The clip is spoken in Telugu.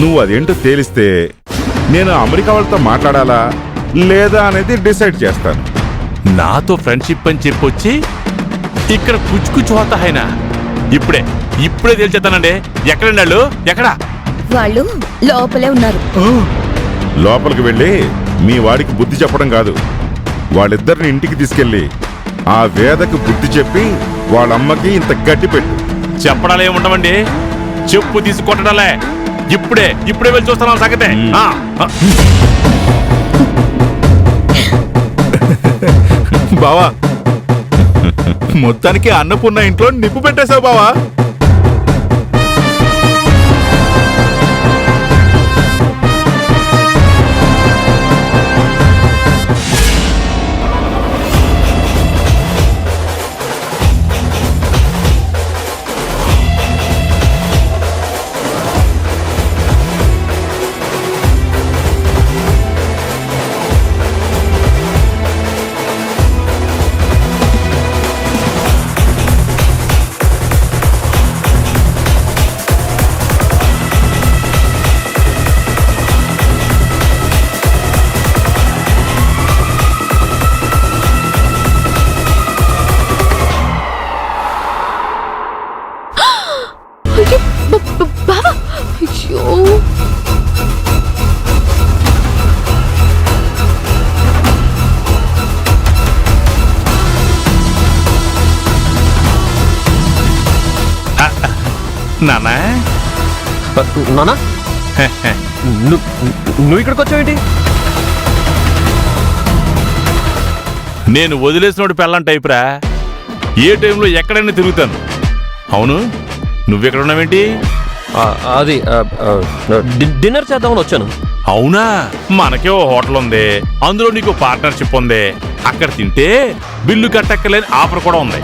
నువ్వు అదేంటో తేలిస్తే నేను అమెరికా వాళ్ళతో మాట్లాడాలా లేదా అనేది డిసైడ్ చేస్తాను. నాతో ఫ్రెండ్షిప్ అని చెప్పొచ్చి ఇక్కడ కుచ్చు హోతా హైనా. ఇప్పుడే తేల్చేస్తానండి. ఎక్కడండి వాళ్ళు? ఎక్కడా? వాళ్ళు లోపలే ఉన్నారు. లోపలికి వెళ్ళి మీ వాడికి బుద్ధి చెప్పడం కాదు, వాళ్ళిద్దరిని ఇంటికి తీసుకెళ్ళి ఆ వేదకు బుద్ధి చెప్పి వాళ్ళమ్మకి ఇంత గట్టి పెట్టు. చెప్పడాలే ఉండమండి, చెప్పు తీసి కొట్టడాలే. ఇప్పుడే వెళ్ళి చూస్తున్నాం సంగతే. బావా, మొత్తానికి అన్నపూర్ణ ఇంట్లో నిప్పు పెట్టేశావు బావా. బావా, అయ్యో నానా నానా, నువ్వు ఇక్కడికి వచ్చావేంటి? నేను వదిలేసినోడు పెళ్ళం టైపురా. ఏ టైంలో ఎక్కడైనా తిరుగుతాను. అవును, నువ్వెక్కడ ఉన్నావేంటి? అది డిన్నర్ చేద్దామని వచ్చాను. అవునా, మనకే ఓ హోటల్ ఉంది, అందులో నీకు పార్ట్నర్షిప్ ఉంది. అక్కడ తింటే బిల్లు కట్టక్కలేని ఆఫర్ కూడా ఉంది.